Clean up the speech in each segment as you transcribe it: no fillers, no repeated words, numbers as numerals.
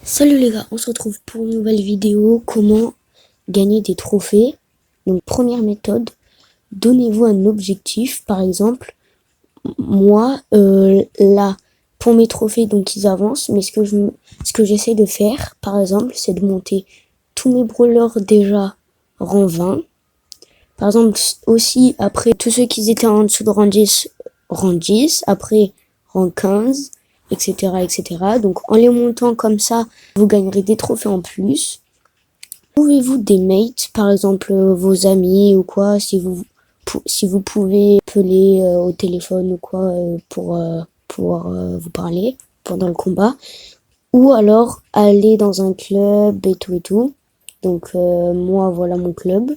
Salut les gars, on se retrouve pour une nouvelle vidéo, comment gagner des trophées. Donc première méthode, donnez-vous un objectif. Par exemple, moi là, pour mes trophées, donc ils avancent, mais ce que j'essaie de faire, par exemple, c'est de monter tous mes brawlers déjà rang 20. Par exemple, aussi après tous ceux qui étaient en dessous de rang 10, après rang 15, etc., etc. Donc en les montant comme ça, vous gagnerez des trophées en plus. Pouvez-vous des mates, par exemple vos amis ou quoi, si vous pouvez appeler au téléphone ou quoi pour pouvoir vous parler pendant le combat, ou alors aller dans un club et tout et tout. Donc moi voilà mon club.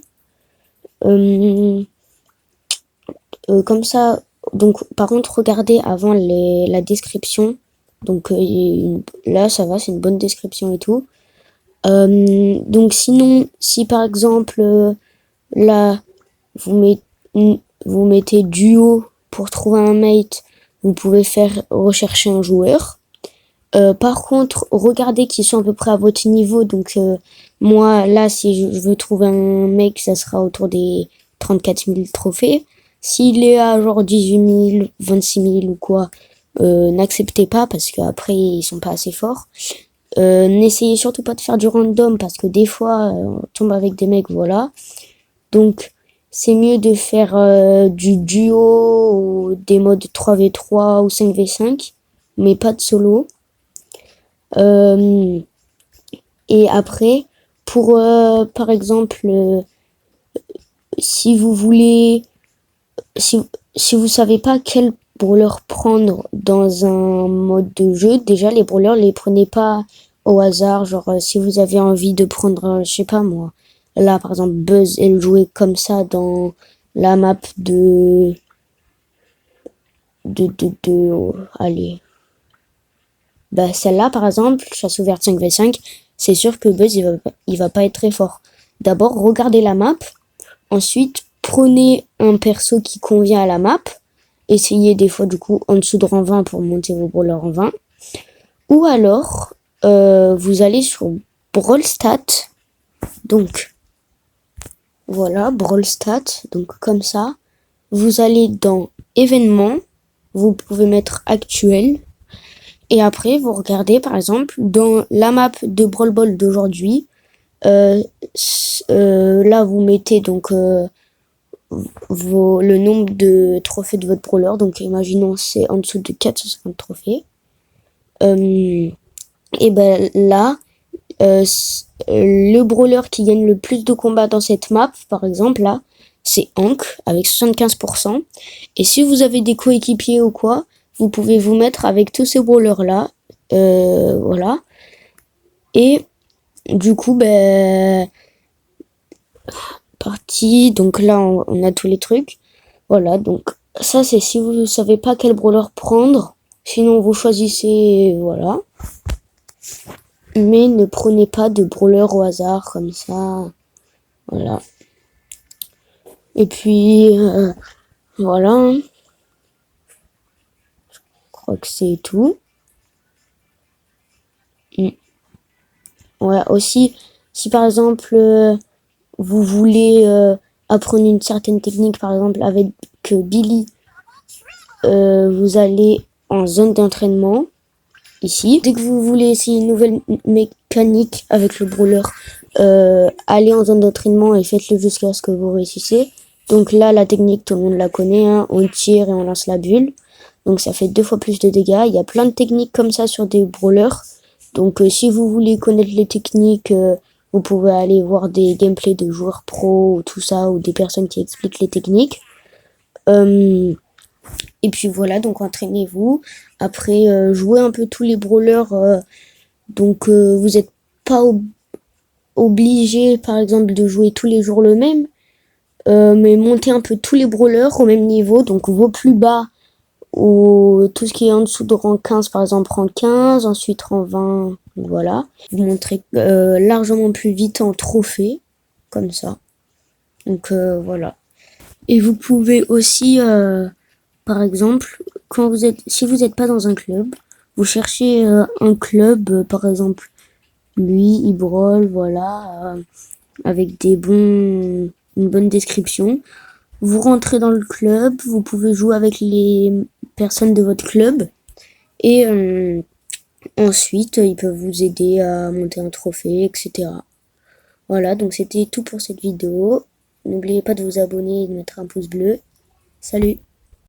Euh, Comme ça, donc par contre regardez avant la description. Donc là ça va, c'est une bonne description et tout. Donc sinon, si par exemple là vous, vous mettez duo pour trouver un mate, vous pouvez faire rechercher un joueur. Par contre, regardez qu'ils sont à peu près à votre niveau. Donc moi là, si je veux trouver un mec, ça sera autour des 34 000 trophées. S'il est à genre 18 000, 26 000 ou quoi, n'acceptez pas parce qu'après ils sont pas assez forts. N'essayez surtout pas de faire du random parce que des fois on tombe avec des mecs, voilà. Donc c'est mieux de faire du duo ou des modes 3v3 ou 5v5, mais pas de solo. Euh, et après, pour par exemple, si vous voulez, si, si vous savez pas quel brawler prendre dans un mode de jeu, déjà les brawlers les prenez pas au hasard. Genre si vous avez envie de prendre, je sais pas moi, là par exemple Buzz, elle jouait comme ça dans la map allez, bah celle-là par exemple, chasse ouverte 5v5, c'est sûr que Buzz il va pas être très fort. D'abord regardez la map, ensuite prenez un perso qui convient à la map, essayez des fois du coup en dessous de rang 20 pour monter vos brawlers en 20, ou alors vous allez sur Brawl Stats, donc voilà Brawl Stats, donc comme ça, vous allez dans événements, vous pouvez mettre actuel. Et après, vous regardez par exemple dans la map de Brawl Ball d'aujourd'hui. Là, vous mettez donc le nombre de trophées de votre brawler. Donc, imaginons c'est en dessous de 450 trophées. Et ben là, le brawler qui gagne le plus de combats dans cette map, par exemple, là, c'est Hank avec 75%. Et si vous avez des coéquipiers ou quoi, vous pouvez vous mettre avec tous ces brawlers là. Voilà. Et du coup, ben, parti. Donc là, on a tous les trucs. Voilà, donc ça, c'est si vous ne savez pas quel brawler prendre. Sinon, vous choisissez, voilà. Mais ne prenez pas de brawler au hasard, comme ça. Voilà. Et puis, voilà. Je crois que c'est tout. Ouais, aussi, si par exemple, vous voulez apprendre une certaine technique, par exemple avec Billy, vous allez en zone d'entraînement, ici. Dès que vous voulez essayer une nouvelle mécanique avec le brawler, allez en zone d'entraînement et faites-le jusqu'à ce que vous réussissiez. Donc là, la technique, tout le monde la connaît, hein, on tire et on lance la bulle. Donc ça fait 2 fois plus de dégâts. Il y a plein de techniques comme ça sur des brawlers. Donc si vous voulez connaître les techniques, vous pouvez aller voir des gameplays de joueurs pro ou tout ça, ou des personnes qui expliquent les techniques. Et puis voilà, donc entraînez-vous. Après, jouez un peu tous les brawlers. Donc vous n'êtes pas obligé, par exemple, de jouer tous les jours le même. Mais montez un peu tous les brawlers au même niveau. Donc vos plus bas, ou tout ce qui est en dessous de rang 15, par exemple rang 15, ensuite rang 20, voilà. Vous montrez largement plus vite en trophée, comme ça. Donc voilà. Et vous pouvez aussi, par exemple, si vous n'êtes pas dans un club, vous cherchez un club, par exemple lui, il brole, voilà, avec une bonne description. Vous rentrez dans le club, vous pouvez jouer avec les personnes de votre club et ensuite ils peuvent vous aider à monter un trophée, etc. Voilà, donc c'était tout pour cette vidéo. N'oubliez pas de vous abonner et de mettre un pouce bleu. Salut!